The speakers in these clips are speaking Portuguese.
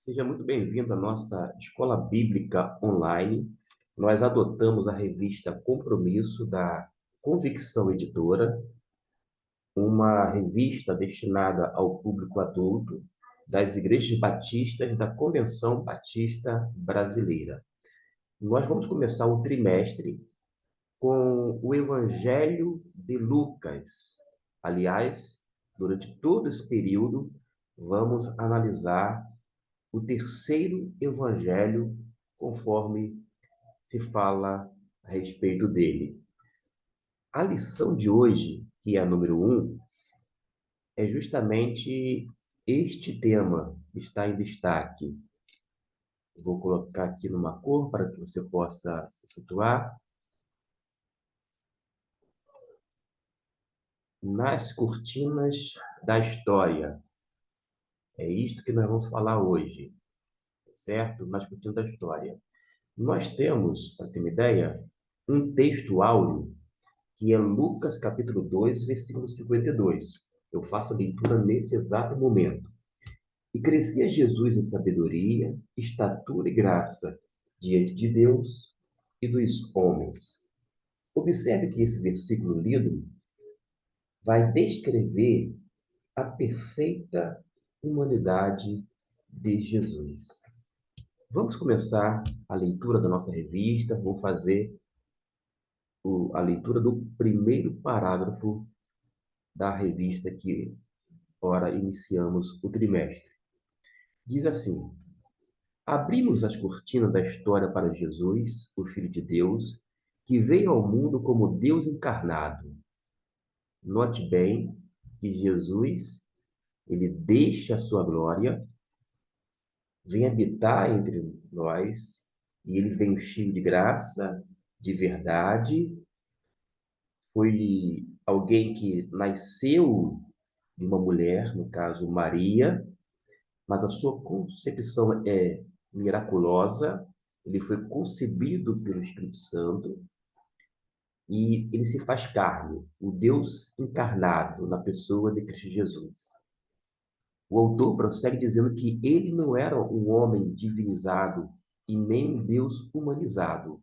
Seja muito bem-vindo à nossa Escola Bíblica Online. Nós adotamos a revista Compromisso da Convicção Editora, uma revista destinada ao público adulto das igrejas batistas da Convenção Batista Brasileira. Nós vamos começar o trimestre com o Evangelho de Lucas. Aliás, durante todo esse período, vamos analisar o terceiro evangelho, conforme se fala a respeito dele. A lição de hoje, que é a número 1, é justamente este tema que está em destaque. Vou colocar aqui numa cor para que você possa se situar. Nas cortinas da história. É isto que nós vamos falar hoje, certo? Nas cortinas da história. Nós temos, para ter uma ideia, um texto áureo que é Lucas capítulo 2, versículo 52. Eu faço a leitura nesse exato momento. E crescia Jesus em sabedoria, estatura e graça diante de Deus e dos homens. Observe que esse versículo lido vai descrever a perfeita humanidade de Jesus. Vamos começar a leitura da nossa revista. Vou fazer a leitura do primeiro parágrafo da revista que, ora, iniciamos o trimestre. Diz assim: abrimos as cortinas da história para Jesus, o Filho de Deus, que veio ao mundo como Deus encarnado. Note bem que Jesus, ele deixa a sua glória, vem habitar entre nós, e ele vem cheio de graça, de verdade. Foi alguém que nasceu de uma mulher, no caso Maria, mas a sua concepção é miraculosa. Ele foi concebido pelo Espírito Santo e ele se faz carne, o Deus encarnado na pessoa de Cristo Jesus. O autor prossegue dizendo que ele não era um homem divinizado e nem um Deus humanizado.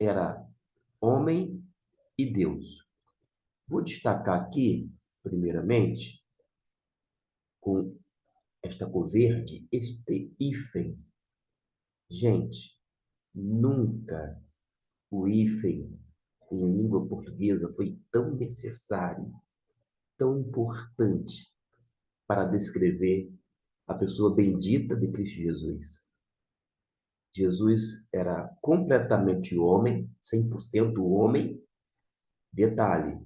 Era homem e Deus. Vou destacar aqui, primeiramente, com esta cor verde, este hífen. Gente, nunca o hífen em língua portuguesa foi tão necessário, tão importante para descrever a pessoa bendita de Cristo Jesus. Jesus era completamente homem, 100% homem. Detalhe,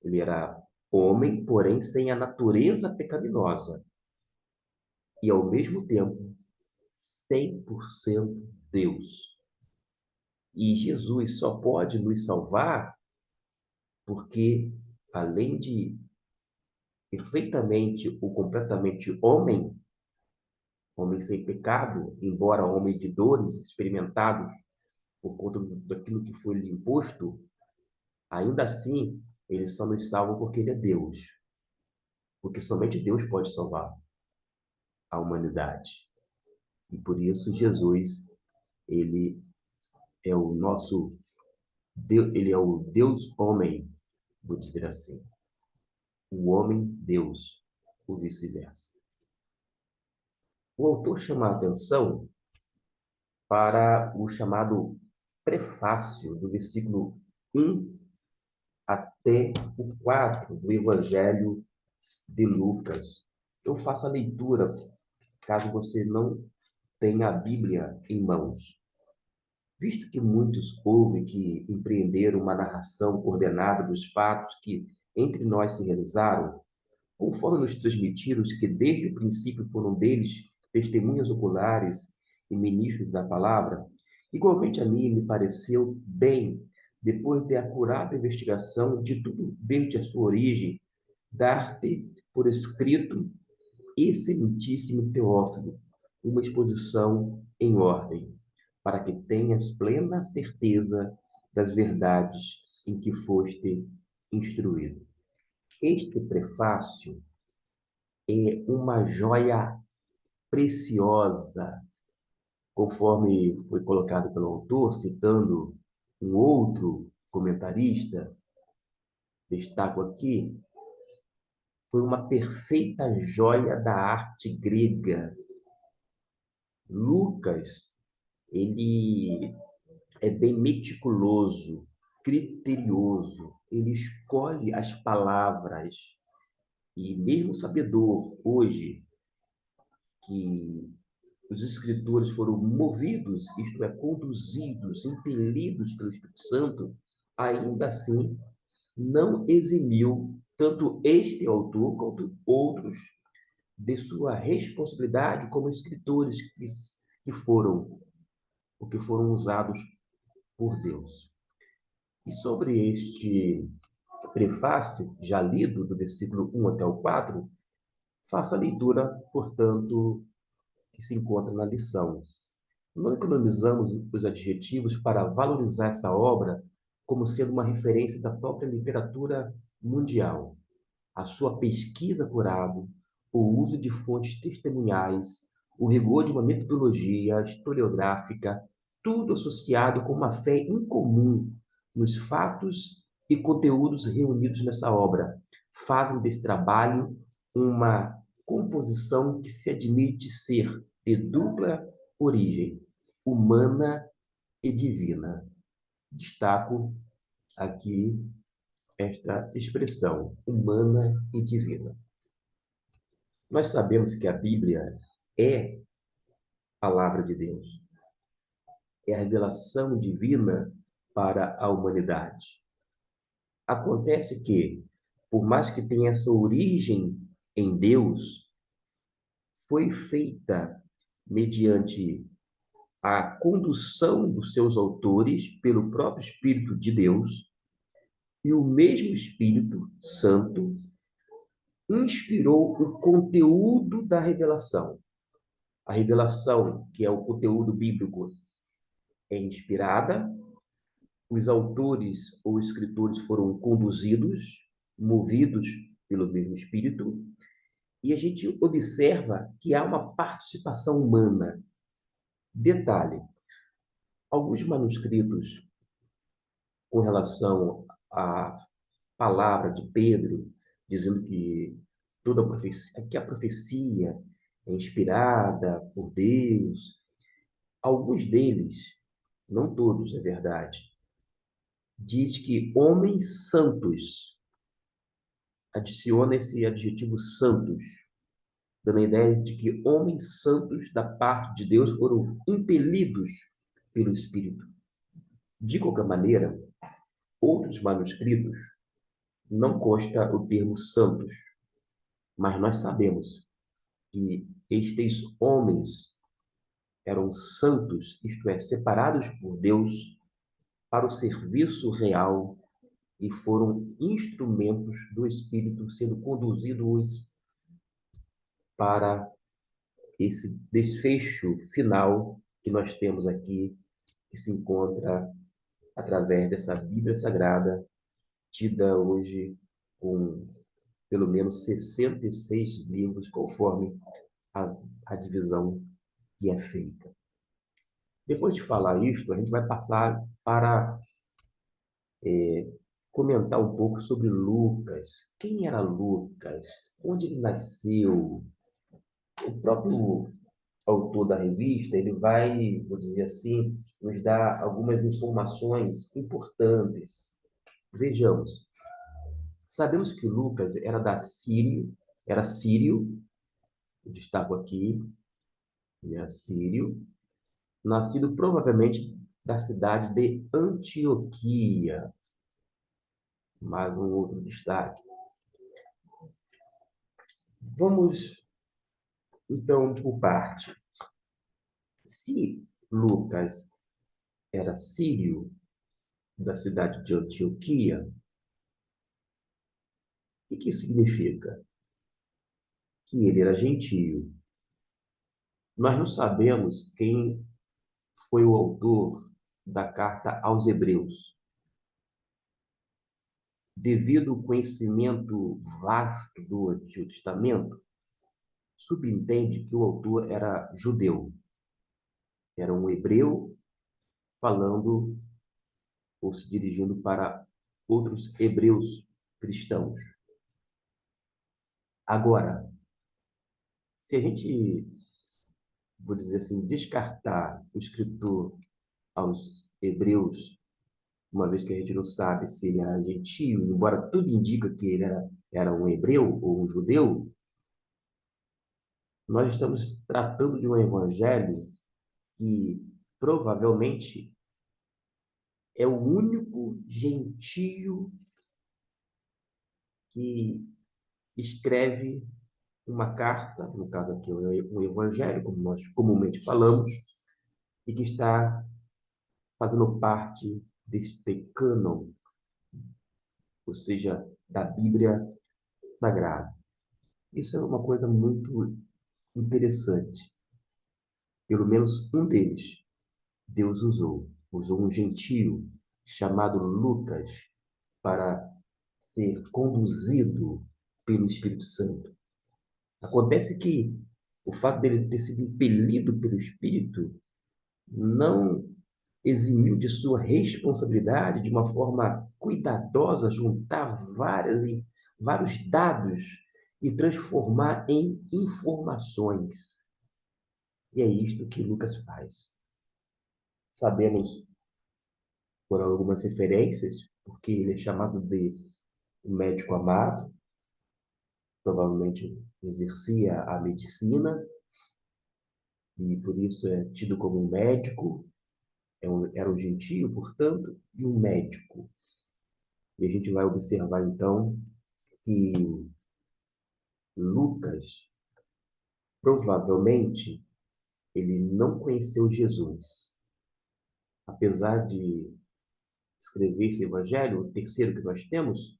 ele era homem, porém sem a natureza pecaminosa. E, ao mesmo tempo, 100% Deus. E Jesus só pode nos salvar porque, além de perfeitamente ou completamente homem, homem sem pecado, embora homem de dores experimentados por conta daquilo que foi lhe imposto, ainda assim, ele só nos salva porque ele é Deus. Porque somente Deus pode salvar a humanidade. E por isso Jesus, ele é o nosso Deus, ele é o Deus homem, vou dizer assim. O homem Deus, ou vice-versa. O autor chama a atenção para o chamado prefácio do versículo 1 até o 4 do Evangelho de Lucas. Eu faço a leitura, caso você não tenha a Bíblia em mãos. Visto que muitos houve que empreenderam uma narração ordenada dos fatos que entre nós se realizaram, conforme nos transmitiram os que desde o princípio foram deles testemunhas oculares e ministros da palavra, igualmente a mim me pareceu bem, depois de acurada investigação de tudo desde a sua origem, dar-te por escrito, excelentíssimo Teófilo, uma exposição em ordem, para que tenhas plena certeza das verdades em que foste instruído. Este prefácio é uma joia preciosa, conforme foi colocado pelo autor, citando um outro comentarista, destaco aqui, foi uma perfeita joia da arte grega. Lucas, ele é bem meticuloso, criterioso, ele escolhe as palavras, e mesmo sabedor hoje que os escritores foram movidos, isto é, conduzidos, impelidos pelo Espírito Santo, ainda assim não eximiu tanto este autor quanto outros de sua responsabilidade como escritores que foram, ou que foram usados por Deus. E sobre este prefácio, já lido, do versículo 1 até o 4, faço a leitura, portanto, que se encontra na lição. Não economizamos os adjetivos para valorizar essa obra como sendo uma referência da própria literatura mundial. A sua pesquisa apurada, o uso de fontes testemunhais, o rigor de uma metodologia historiográfica, tudo associado com uma fé incomum nos fatos e conteúdos reunidos nessa obra, fazem desse trabalho uma composição que se admite ser de dupla origem, humana e divina. Destaco aqui esta expressão, humana e divina. Nós sabemos que a Bíblia é a palavra de Deus, é a revelação divina para a humanidade. Acontece que, por mais que tenha essa origem em Deus, foi feita mediante a condução dos seus autores pelo próprio Espírito de Deus, e o mesmo Espírito Santo inspirou o conteúdo da revelação. A revelação, que é o conteúdo bíblico, é inspirada, os autores ou escritores foram conduzidos, movidos pelo mesmo Espírito, e a gente observa que há uma participação humana. Detalhe: alguns manuscritos com relação à palavra de Pedro, dizendo que toda a profecia, que a profecia é inspirada por Deus, alguns deles, não todos, é verdade, diz que homens santos, adiciona esse adjetivo santos, dando a ideia de que homens santos da parte de Deus foram impelidos pelo Espírito. De qualquer maneira, outros manuscritos não consta o termo santos, mas nós sabemos que estes homens eram santos, isto é, separados por Deus para o serviço real, e foram instrumentos do Espírito sendo conduzidos para esse desfecho final que nós temos aqui, que se encontra através dessa Bíblia Sagrada, tida hoje com pelo menos 66 livros, conforme a, a divisão que é feita. Depois de falar isto, a gente vai passar para comentar um pouco sobre Lucas. Quem era Lucas? Onde ele nasceu? O próprio autor da revista, ele vai, vou dizer assim, nos dar algumas informações importantes. Vejamos. Sabemos que Lucas era sírio, eu destaco aqui, ele era sírio, nascido provavelmente da cidade de Antioquia. Mais um outro destaque. Vamos, então, por parte. Se Lucas era sírio, da cidade de Antioquia, o que isso significa? Que ele era gentio. Nós não sabemos quem foi o autor da carta aos Hebreus. Devido ao conhecimento vasto do Antigo Testamento, subentende que o autor era judeu, era um hebreu falando ou se dirigindo para outros hebreus cristãos. Agora, se a gente, vou dizer assim, descartar o escritor aos hebreus, uma vez que a gente não sabe se ele era gentio, embora tudo indica que ele era um hebreu ou um judeu, nós estamos tratando de um evangelho que provavelmente é o único gentio que escreve uma carta, no caso aqui um evangelho, como nós comumente falamos, e que está fazendo parte deste cânon, ou seja, da Bíblia Sagrada. Isso é uma coisa muito interessante. Pelo menos um deles, Deus usou um gentio chamado Lucas para ser conduzido pelo Espírito Santo. Acontece que o fato dele ter sido impelido pelo Espírito não eximiu de sua responsabilidade de uma forma cuidadosa juntar vários dados e transformar em informações. E é isto que Lucas faz. Sabemos por algumas referências, porque ele é chamado de o médico amado, provavelmente exercia a medicina e por isso é tido como um médico, era um gentio, portanto, e um médico. E a gente vai observar então que Lucas provavelmente ele não conheceu Jesus. Apesar de escrever esse evangelho, o terceiro que nós temos,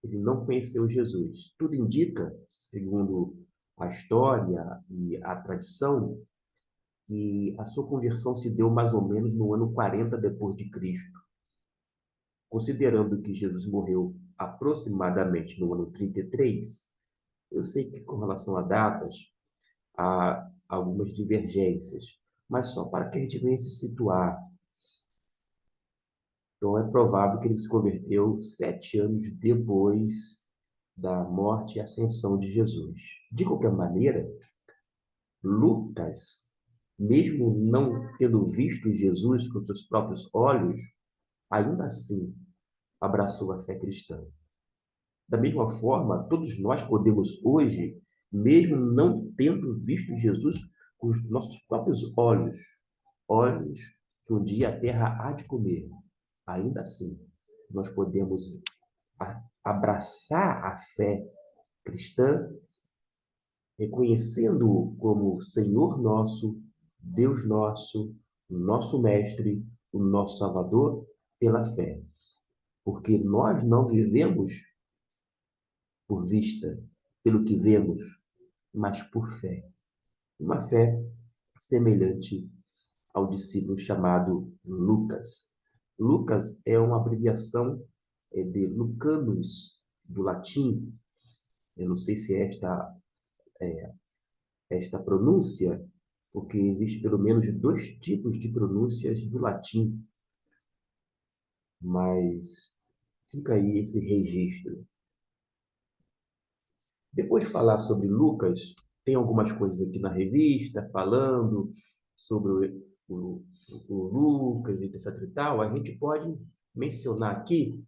ele não conheceu Jesus. Tudo indica, segundo a história e a tradição, que a sua conversão se deu mais ou menos no ano 40 depois de Cristo. Considerando que Jesus morreu aproximadamente no ano 33, eu sei que com relação a datas há algumas divergências, mas só para que a gente venha se situar. Então é provável que ele se converteu 7 anos depois da morte e ascensão de Jesus. De qualquer maneira, Lucas, mesmo não tendo visto Jesus com seus próprios olhos, ainda assim abraçou a fé cristã. Da mesma forma, todos nós podemos hoje, mesmo não tendo visto Jesus com os nossos próprios olhos, olhos que um dia a terra há de comer, ainda assim, nós podemos abraçar a fé cristã, reconhecendo-o como Senhor nosso, Deus nosso, nosso Mestre, o nosso Salvador, pela fé. Porque nós não vivemos por vista, pelo que vemos, mas por fé. Uma fé semelhante ao discípulo chamado Lucas. Lucas é uma abreviação de Lucanus, do latim. Eu não sei se esta pronúncia, porque existe pelo menos dois tipos de pronúncias do latim, mas fica aí esse registro. Depois de falar sobre Lucas, tem algumas coisas aqui na revista falando sobre o Lucas, etc e tal. A gente pode mencionar aqui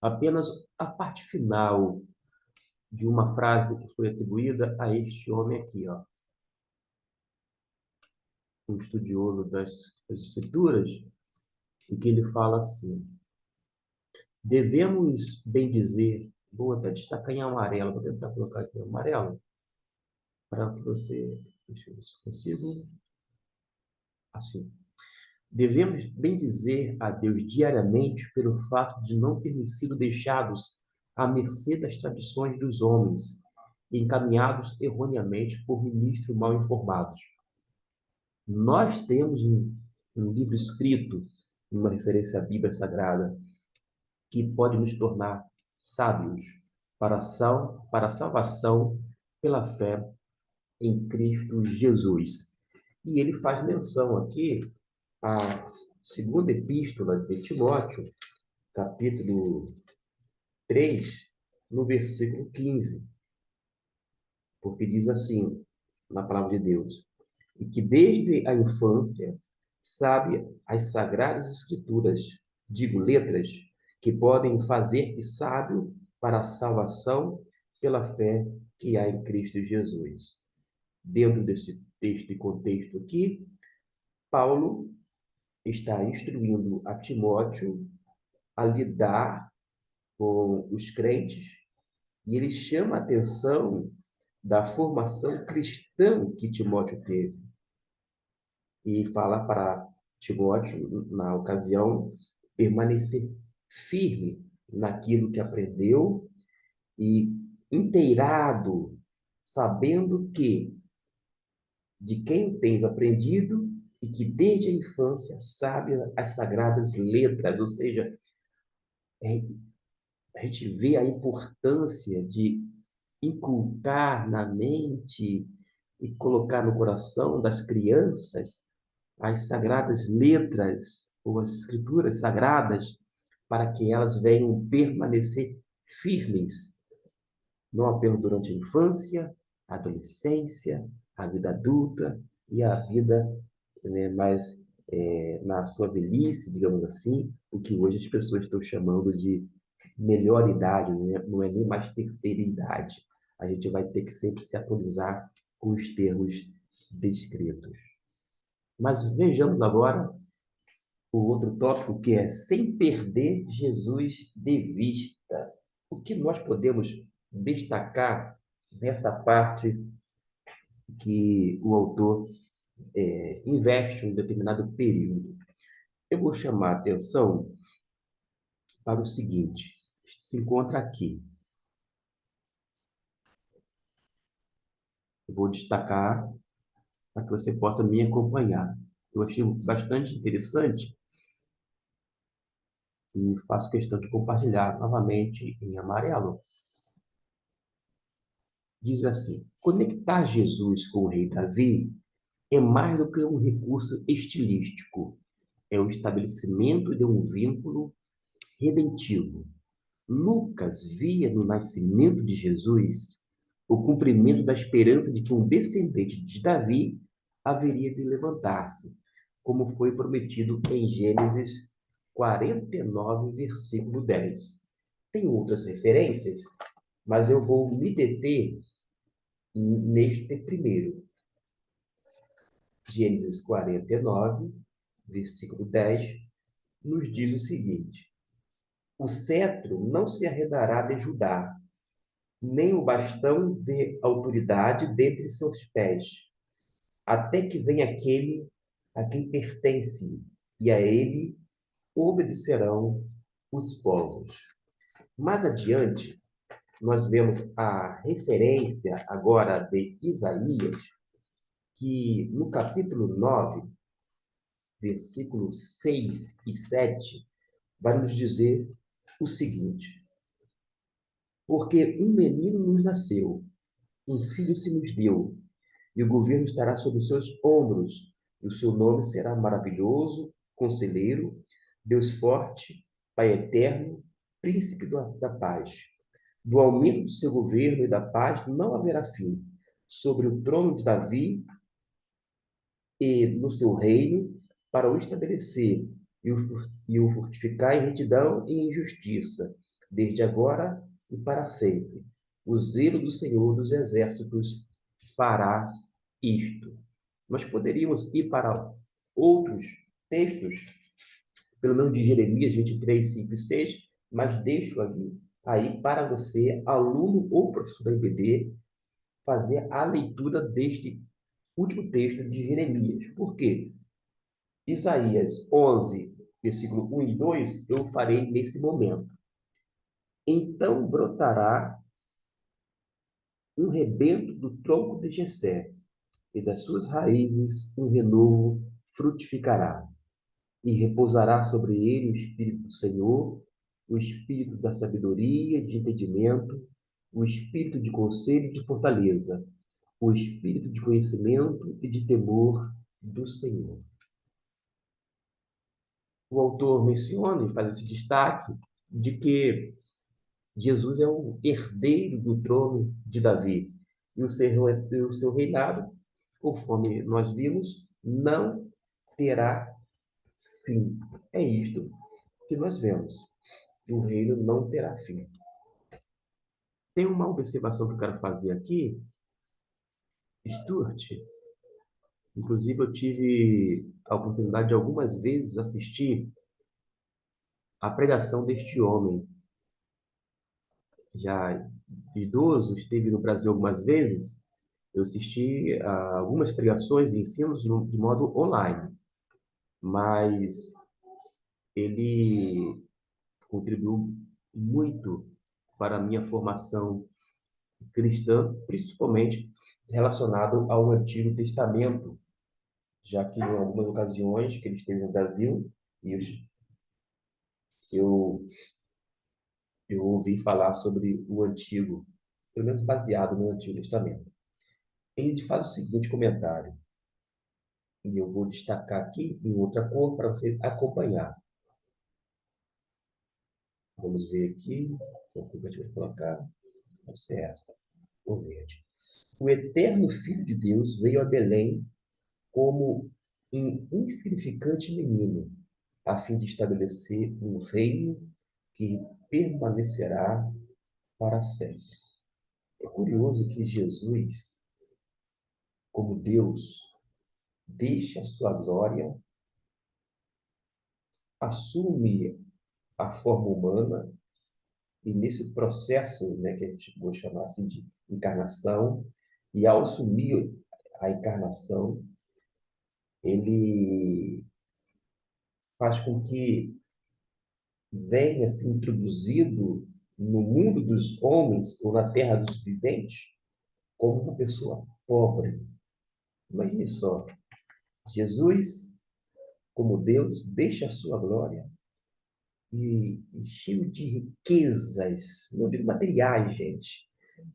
apenas a parte final de uma frase que foi atribuída a este homem aqui, ó, um estudioso das Escrituras, em que ele fala assim: devemos bem dizer, vou até destacar em amarelo, vou tentar colocar aqui em amarelo, para que você, deixa eu ver se consigo, assim. Devemos bem dizer a Deus diariamente pelo fato de não termos sido deixados à mercê das tradições dos homens, encaminhados erroneamente por ministros mal informados. Nós temos um livro escrito, uma referência à Bíblia Sagrada, que pode nos tornar sábios para a salvação pela fé em Cristo Jesus. E ele faz menção aqui à segunda epístola de Timóteo, capítulo 3, no versículo 15, porque diz assim, na palavra de Deus, e que desde a infância sabe as sagradas escrituras, digo letras, que podem fazer-te sábio para a salvação pela fé que há em Cristo Jesus. Dentro desse texto e contexto aqui, Paulo está instruindo a Timóteo a lidar com os crentes e ele chama a atenção da formação cristã que Timóteo teve e fala para Timóteo, na ocasião, permanecer firme naquilo que aprendeu e inteirado, sabendo que de quem tens aprendido e que desde a infância sabe as sagradas letras, ou seja, é, a gente vê a importância de inculcar na mente e colocar no coração das crianças as sagradas letras ou as escrituras sagradas para que elas venham permanecer firmes, não apenas durante a infância, a adolescência, a vida adulta e a vida, né, mais na sua velhice, digamos assim, o que hoje as pessoas estão chamando de melhor idade, né? Não é nem mais terceira idade. A gente vai ter que sempre se atualizar com os termos descritos. Mas vejamos agora o outro tópico, que é sem perder Jesus de vista. O que nós podemos destacar nessa parte que o autor investe em um determinado período? Eu vou chamar a atenção para o seguinte: se encontra aqui. Eu vou destacar para que você possa me acompanhar. Eu achei bastante interessante e faço questão de compartilhar novamente em amarelo. Diz assim: conectar Jesus com o rei Davi é mais do que um recurso estilístico, é o estabelecimento de um vínculo redentivo. Lucas via no nascimento de Jesus o cumprimento da esperança de que um descendente de Davi haveria de levantar-se, como foi prometido em Gênesis 49, versículo 10. Tem outras referências, mas eu vou me deter neste primeiro. Gênesis 49, versículo 10, nos diz o seguinte: o cetro não se arredará de Judá, nem o bastão de autoridade dentre seus pés, até que venha aquele a quem pertence, e a ele obedecerão os povos. Mais adiante, nós vemos a referência agora de Isaías, que no capítulo 9, versículos 6 e 7, vai nos dizer o seguinte: porque um menino nos nasceu, um filho se nos deu, e o governo estará sobre os seus ombros, e o seu nome será maravilhoso, conselheiro, Deus forte, Pai eterno, príncipe da paz. Do aumento do seu governo e da paz não haverá fim, sobre o trono de Davi e no seu reino, para o estabelecer e o fortificar em retidão e em justiça, desde agora e para sempre. O zelo do Senhor dos Exércitos fará isto. Nós poderíamos ir para outros textos, pelo menos de Jeremias 23, 5 e 6, mas deixo aí para você, aluno ou professor da IBD, fazer a leitura deste último texto de Jeremias. Por quê? Isaías 11, versículo 1 e 2, eu farei nesse momento. Então brotará um rebento do tronco de Jessé, e das suas raízes um renovo frutificará. E repousará sobre ele o Espírito do Senhor, o Espírito da sabedoria e de entendimento, o espírito de conselho e de fortaleza, o espírito de conhecimento e de temor do Senhor. O autor menciona e faz esse destaque de que Jesus é o herdeiro do trono de Davi. E o seu reinado, conforme nós vimos, não terá fim. É isto que nós vemos. O reino não terá fim. Tem uma observação que eu quero fazer aqui. Stuart, inclusive eu tive a oportunidade de algumas vezes assistir a pregação deste homem. Já idoso, esteve no Brasil algumas vezes. Eu assisti a algumas pregações e ensinos de modo online, mas ele contribuiu muito para a minha formação cristã, principalmente relacionado ao Antigo Testamento, já que em algumas ocasiões que ele esteve no Brasil, eu, eu ouvi falar sobre o Antigo, pelo menos baseado no Antigo Testamento. Ele faz o seguinte comentário, e eu vou destacar aqui em outra cor para você acompanhar. Vamos ver aqui, qual cor que a gente vai colocar? Vai ser esta, o verde. O eterno Filho de Deus veio a Belém como um insignificante menino, a fim de estabelecer um reino que permanecerá para sempre. É curioso que Jesus, como Deus, deixa a sua glória, assume a forma humana e nesse processo, né, que a gente pode chamar assim de encarnação, e ao assumir a encarnação, ele faz com que venha ser introduzido no mundo dos homens ou na terra dos viventes como uma pessoa pobre. Imagine só, Jesus, como Deus, deixa a sua glória e cheio de riquezas, não digo materiais, gente,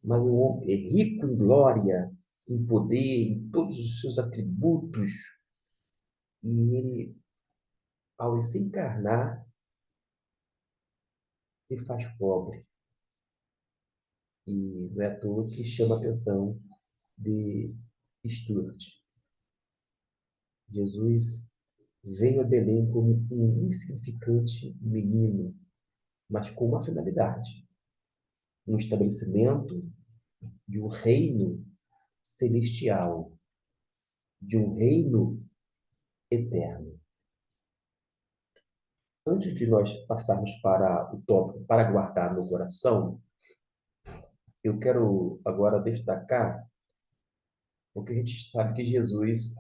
mas um homem rico em glória, em poder, em todos os seus atributos. E ele, ao se encarnar, se faz pobre. E não é à toa que chama a atenção de Stuart. Jesus veio a Belém como um insignificante menino, mas com uma finalidade, um estabelecimento de um reino celestial, de um reino eterno. Antes de nós passarmos para o tópico para guardar no coração, eu quero agora destacar porque a gente sabe que Jesus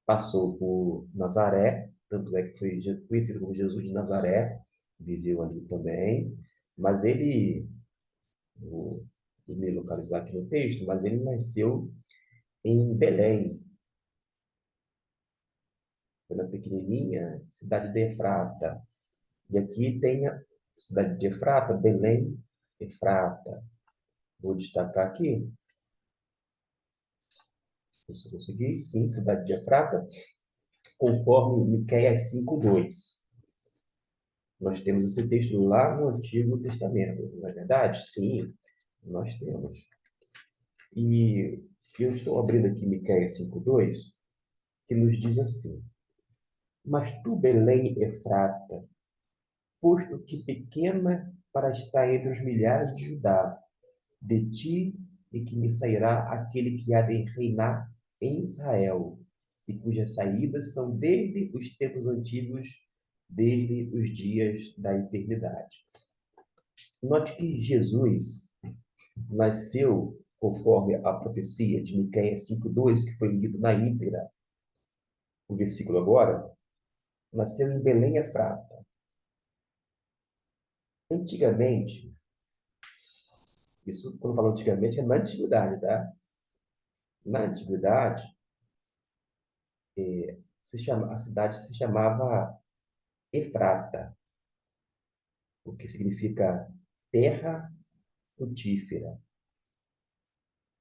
passou por Nazaré, tanto é que foi conhecido como Jesus de Nazaré, viveu ali também, mas ele, vou me localizar aqui no texto, mas ele nasceu em Belém, pela pequenininha cidade de Efrata. E aqui tem a cidade de Efrata, Belém, Efrata. Vou destacar aqui, se eu conseguir, sim, cidade de Efrata, conforme Miqueias 5:2. Nós temos esse texto lá no Antigo Testamento, não é verdade? Sim, nós temos. E eu estou abrindo aqui Miqueias 5:2, que nos diz assim: Mas tu, Belém Efrata, posto que pequena para estar entre os milhares de Judá, de ti e que me sairá aquele que há de reinar em Israel, e cujas saídas são desde os tempos antigos, desde os dias da eternidade. Note que Jesus nasceu conforme a profecia de Miqueias 5:2, que foi lido na íntegra, o versículo agora, nasceu em Belém Efrata. Antigamente, isso quando eu falo antigamente é na antiguidade, tá? Na antiguidade, a cidade se chamava Efrata, o que significa terra frutífera.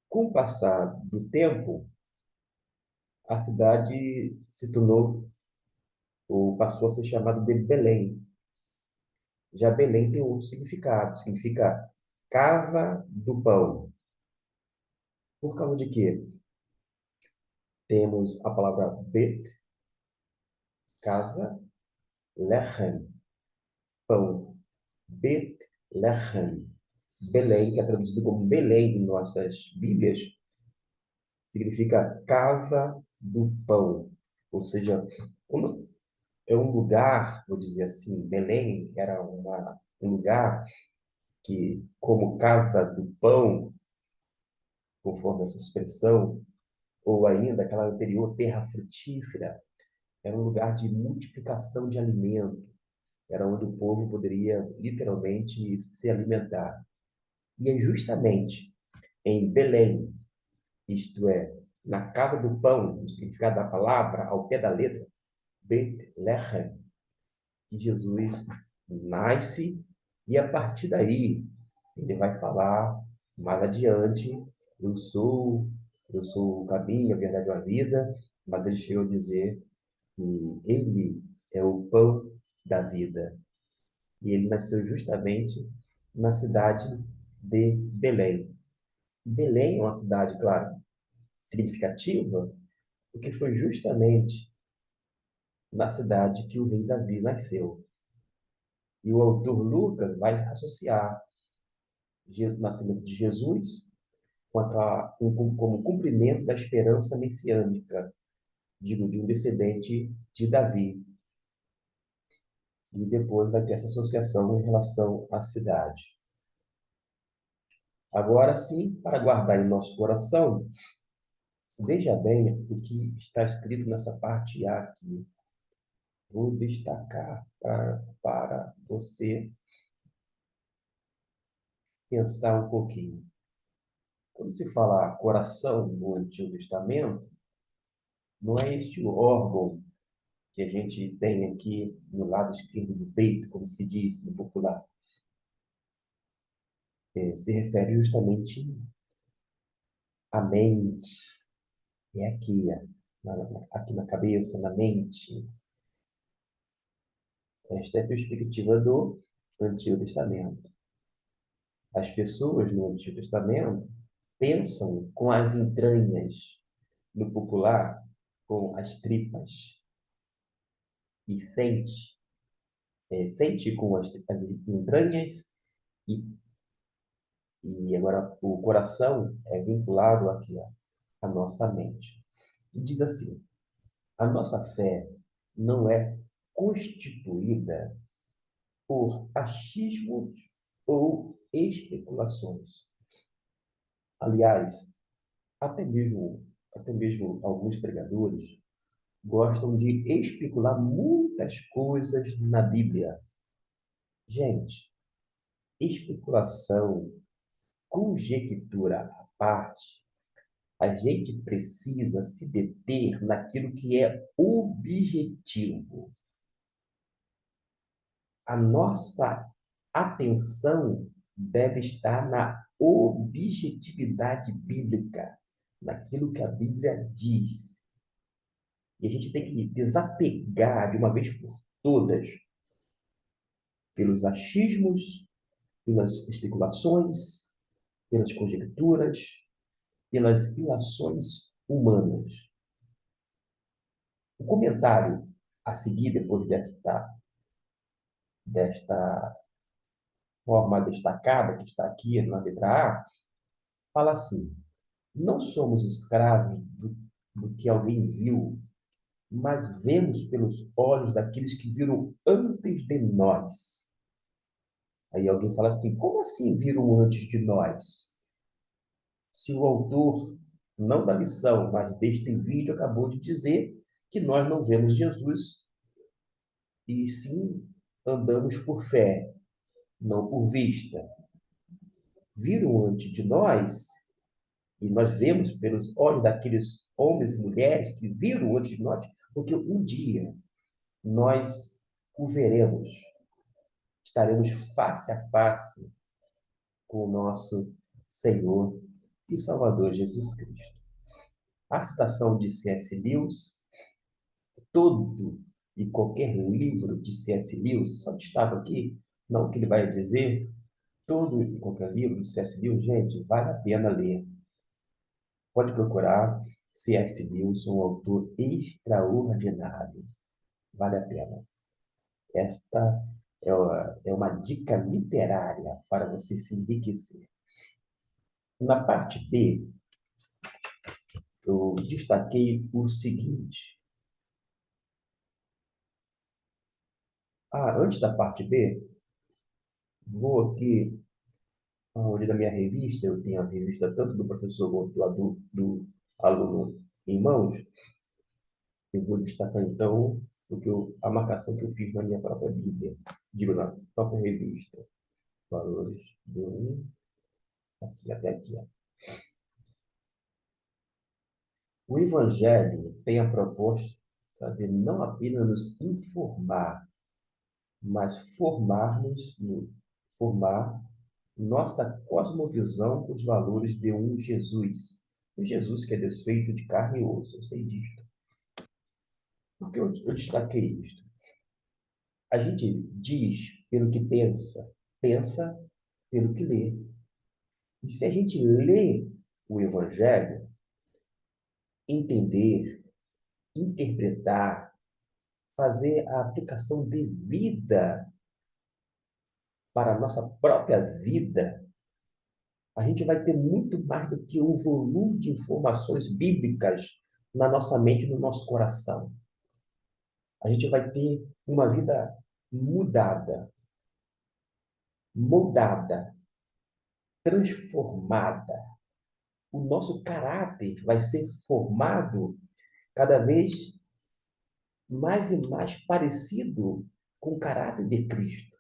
Com o passar do tempo, a cidade se tornou, ou passou a ser chamada de Belém. Já Belém tem outro significado, significa casa do pão. Por causa de quê? Temos a palavra Bet, casa, Lechem, pão. Bet Lechem. Belém, que é traduzido como Belém em nossas Bíblias, significa casa do pão. Ou seja, é um lugar, vou dizer assim, Belém era um lugar que, como casa do pão, conforme essa expressão, ou ainda aquela anterior, terra frutífera, era um lugar de multiplicação de alimento, era onde o povo poderia literalmente se alimentar. E é justamente em Belém, isto é, na casa do pão, o significado da palavra, ao pé da letra, Bet Lehem, que Jesus nasce, e a partir daí ele vai falar mais adiante, eu sou, eu sou o caminho, a verdade e a vida, mas ele chegou a dizer que ele é o pão da vida. E ele nasceu justamente na cidade de Belém. Belém é uma cidade, claro, significativa, porque foi justamente na cidade que o rei Davi nasceu. E o autor Lucas vai associar o nascimento de Jesus como cumprimento da esperança messiânica, digo, de um descendente de Davi. E depois vai ter essa associação em relação à cidade. Agora sim, para guardar em nosso coração, veja bem o que está escrito nessa parte A aqui. Vou destacar para você pensar um pouquinho. Quando se fala coração no Antigo Testamento, não é este órgão que a gente tem aqui no lado esquerdo do peito, como se diz no popular. Se refere justamente à mente. É aqui, aqui na cabeça, na mente. Esta é a perspectiva do Antigo Testamento. As pessoas no Antigo Testamento pensam com as entranhas, no popular, com as tripas, e sente com as entranhas, e, e agora o coração é vinculado aqui à nossa mente. E diz assim: a nossa fé não é constituída por achismos ou especulações. Aliás, até mesmo alguns pregadores gostam de especular muitas coisas na Bíblia. Gente, especulação, conjectura à parte, a gente precisa se deter naquilo que é objetivo. A nossa atenção deve estar na objetividade bíblica, naquilo que a Bíblia diz. E a gente tem que desapegar de uma vez por todas pelos achismos, pelas especulações, pelas conjecturas, pelas ilações humanas. O comentário a seguir, depois desta forma destacada que está aqui na letra A, fala assim: não somos escravos do que alguém viu, mas vemos pelos olhos daqueles que viram antes de nós. Aí alguém fala assim: como assim viram antes de nós? Se o autor, não da lição, mas deste vídeo, acabou de dizer que nós não vemos Jesus, e sim andamos por fé, não por vista. Viram antes de nós, e nós vemos pelos olhos daqueles homens e mulheres que viram antes de nós, porque um dia nós o veremos, estaremos face a face com o nosso Senhor e Salvador Jesus Cristo. A citação de C.S. Lewis, todo e qualquer livro de C.S. Lewis, só destaco aqui, não o que ele vai dizer, todo e qualquer livro de C.S. Lewis, gente, vale a pena ler. Pode procurar C.S. Lewis, um autor extraordinário. Vale a pena. Esta é uma dica literária para você se enriquecer. Na parte B, eu destaquei o seguinte. Antes da parte B, vou aqui, onde na minha revista, eu tenho a revista tanto do professor quanto do aluno em mãos, eu vou destacar então a marcação que eu fiz na minha própria Bíblia, digo, na própria revista. Valores de aqui até aqui. Ó. O Evangelho tem a proposta de não apenas nos informar, mas formar nossa cosmovisão com os valores de um Jesus. O Jesus que é desfeito de carne e osso, eu sei disto. Por que eu destaquei isto? A gente diz pelo que pensa, pensa pelo que lê. E se a gente lê o Evangelho, entender, interpretar, fazer a aplicação devida para a nossa própria vida, a gente vai ter muito mais do que um volume de informações bíblicas na nossa mente e no nosso coração. A gente vai ter uma vida mudada, moldada, transformada. O nosso caráter vai ser formado cada vez mais e mais parecido com o caráter de Cristo.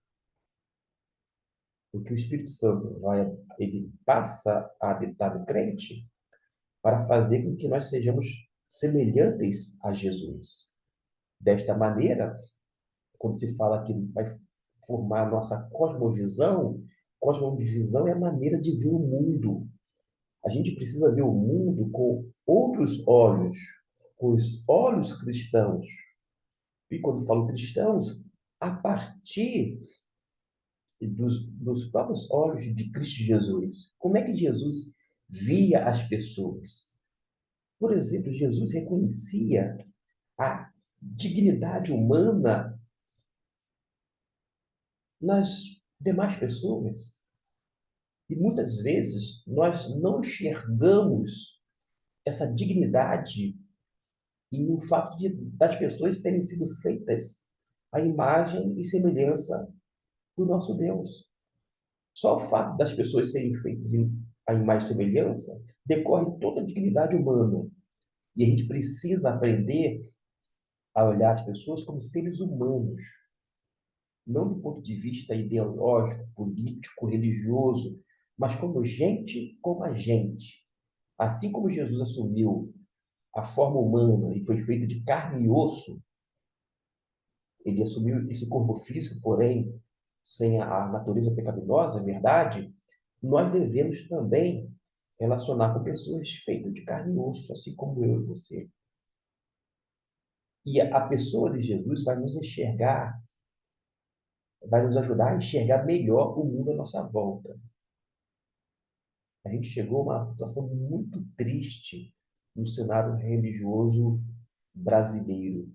Porque o Espírito Santo ele passa a habitar no crente para fazer com que nós sejamos semelhantes a Jesus. Desta maneira, quando se fala que vai formar a nossa cosmovisão é a maneira de ver o mundo. A gente precisa ver o mundo com outros olhos, com os olhos cristãos. E quando falo cristãos, a partir dos próprios olhos de Cristo Jesus. Como é que Jesus via as pessoas? Por exemplo, Jesus reconhecia a dignidade humana nas demais pessoas. E muitas vezes nós não enxergamos essa dignidade e o fato das pessoas terem sido feitas à imagem e semelhança do nosso Deus. Só o fato das pessoas serem feitas à imagem e semelhança decorre toda a dignidade humana. E a gente precisa aprender a olhar as pessoas como seres humanos, não do ponto de vista ideológico, político, religioso, mas como a gente. Assim como Jesus assumiu a forma humana e foi feito de carne e osso, ele assumiu esse corpo físico, porém, sem a natureza pecaminosa, é verdade, nós devemos também relacionar com pessoas feitas de carne e osso, assim como eu e você. E a pessoa de Jesus vai nos ajudar a enxergar melhor o mundo à nossa volta. A gente chegou a uma situação muito triste no cenário religioso brasileiro,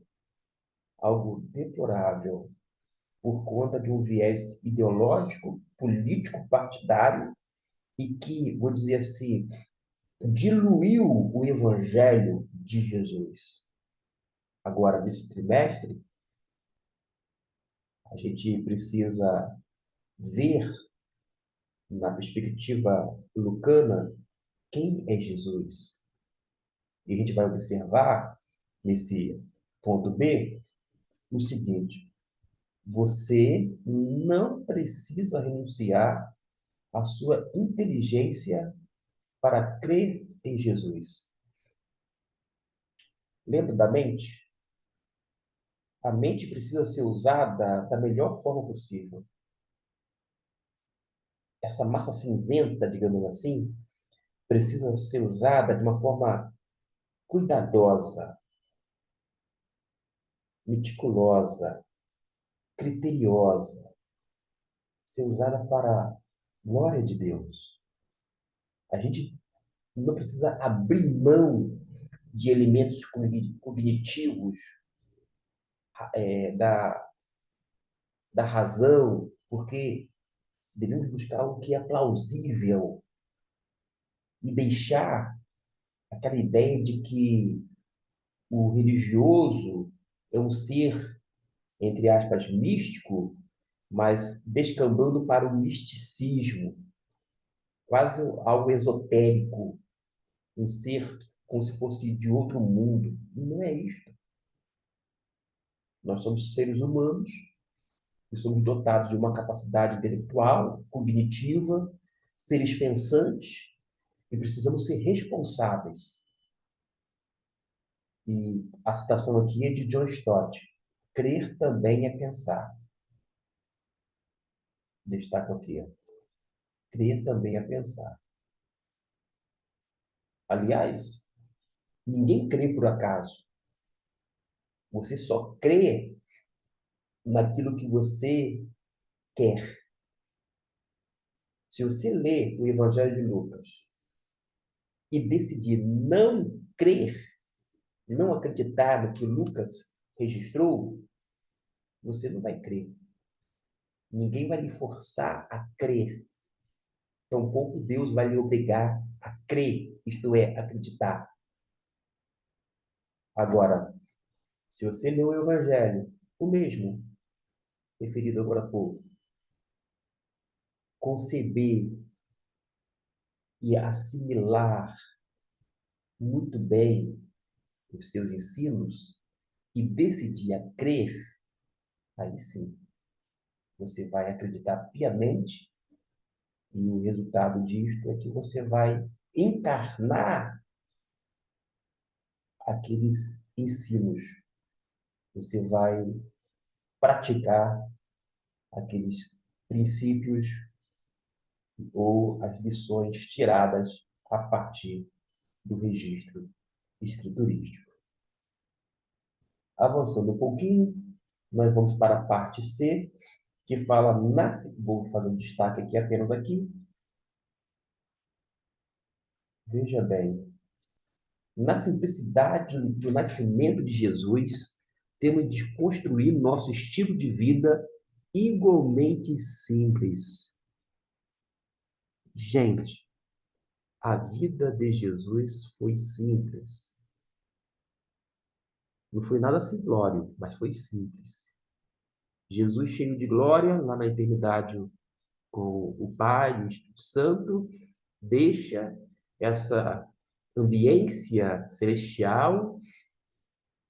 algo deplorável, por conta de um viés ideológico, político, partidário, e que, vou dizer assim, diluiu o evangelho de Jesus. Agora, nesse trimestre, a gente precisa ver, na perspectiva lucana, quem é Jesus. E a gente vai observar, nesse ponto B, o seguinte: você não precisa renunciar à sua inteligência para crer em Jesus. Lembra da mente? A mente precisa ser usada da melhor forma possível. essa massa cinzenta, digamos assim, precisa ser usada de uma forma cuidadosa, meticulosa, criteriosa, ser usada para a glória de Deus. A gente não precisa abrir mão de elementos cognitivos da razão, porque devemos buscar algo que é plausível e deixar aquela ideia de que o religioso é um ser, entre aspas, místico, mas descambando para o misticismo, quase algo esotérico, um ser como se fosse de outro mundo. E não é isto. Nós somos seres humanos e somos dotados de uma capacidade intelectual, cognitiva, seres pensantes, e precisamos ser responsáveis. E a citação aqui é de John Stott. Crer também é pensar. Destaco aqui. Crer também é pensar. Aliás, ninguém crê por acaso. Você só crê naquilo que você quer. Se você ler o Evangelho de Lucas e decidir não crer, não acreditar no que Lucas registrou, você não vai crer. Ninguém vai lhe forçar a crer. Tampouco Deus vai lhe obrigar a crer, isto é, acreditar. Agora, se você lê o Evangelho, o mesmo, referido agora há pouco, conceber e assimilar muito bem os seus ensinos e decidir a crer, aí sim, você vai acreditar piamente e o resultado disto é que você vai encarnar aqueles ensinos. Você vai praticar aqueles princípios ou as lições tiradas a partir do registro escriturístico. Avançando um pouquinho, nós vamos para a parte C, que fala, vou fazer um destaque aqui apenas aqui. Veja bem, na simplicidade do nascimento de Jesus, temos de construir nosso estilo de vida igualmente simples. Gente, a vida de Jesus foi simples. Não foi nada simplório, mas foi simples. Jesus cheio de glória, lá na eternidade com o Pai e o Espírito Santo, deixa essa ambiência celestial,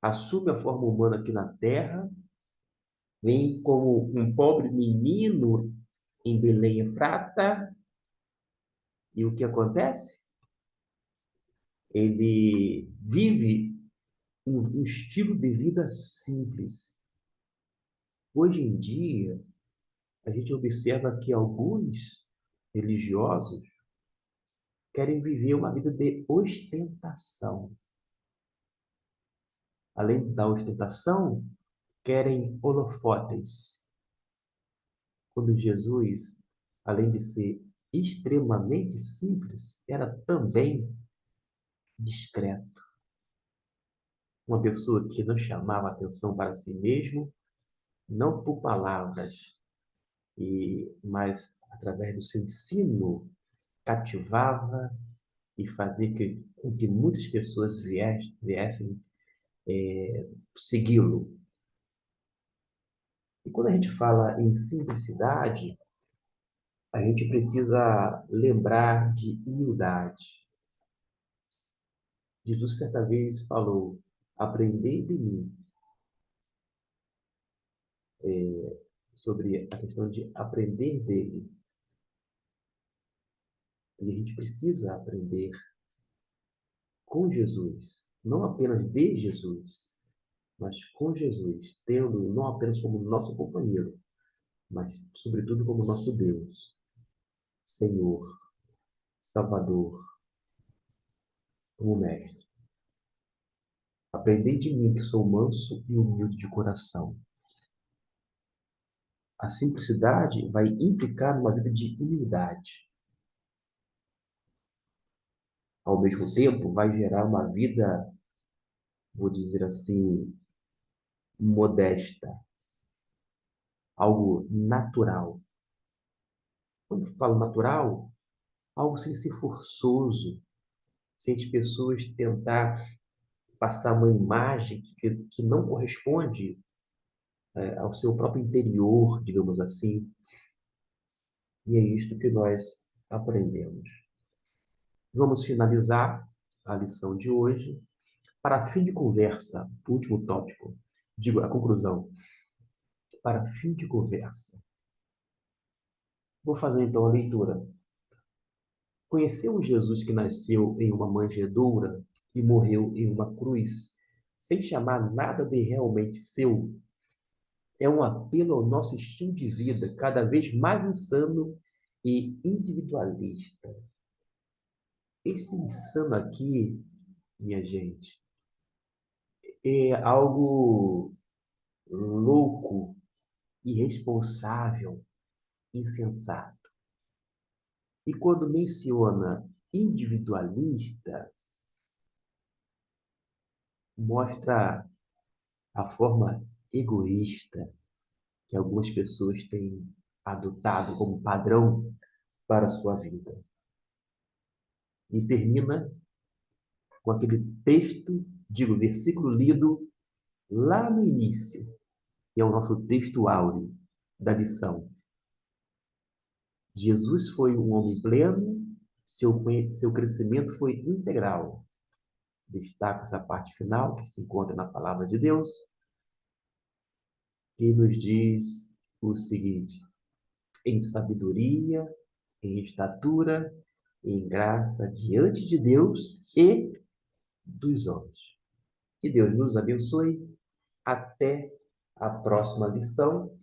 assume a forma humana aqui na terra, vem como um pobre menino em Belém Efrata, e o que acontece? Ele vive um estilo de vida simples. Hoje em dia, a gente observa que alguns religiosos querem viver uma vida de ostentação. Além da ostentação, querem holofotes. Quando Jesus, além de ser extremamente simples, era também discreto. Uma pessoa que não chamava atenção para si mesmo, não por palavras, mas através do seu ensino, cativava e fazia com que muitas pessoas viessem segui-lo. E quando a gente fala em simplicidade, a gente precisa lembrar de humildade. Jesus certa vez falou: aprendei de mim, sobre a questão de aprender dele. E a gente precisa aprender com Jesus, não apenas de Jesus, mas com Jesus, tendo não apenas como nosso companheiro, mas sobretudo como nosso Deus. Senhor, Salvador, como Mestre. Aprendei de mim que sou manso e humilde de coração. A simplicidade vai implicar numa vida de humildade. Ao mesmo tempo, vai gerar uma vida, vou dizer assim, modesta, algo natural. Quando falo natural, algo sem ser forçoso, sem as pessoas tentar passar uma imagem que não corresponde, ao seu próprio interior, digamos assim. E é isto que nós aprendemos. Vamos finalizar a lição de hoje. Para fim de conversa, o último tópico, digo, a conclusão. Para fim de conversa. Vou fazer então a leitura. Conheceu Jesus que nasceu em uma manjedoura e morreu em uma cruz, sem chamar nada de realmente seu. É um apelo ao nosso estilo de vida, cada vez mais insano e individualista. Esse insano aqui, minha gente, é algo louco, irresponsável, insensato. E quando menciona individualista, mostra a forma egoísta que algumas pessoas têm adotado como padrão para a sua vida. E termina com aquele texto, digo, versículo lido lá no início, que é o nosso texto áureo da lição. Jesus foi um homem pleno, seu crescimento foi integral. Destaco essa parte final, que se encontra na palavra de Deus, que nos diz o seguinte: em sabedoria, em estatura, em graça diante de Deus e dos homens. Que Deus nos abençoe. Até a próxima lição.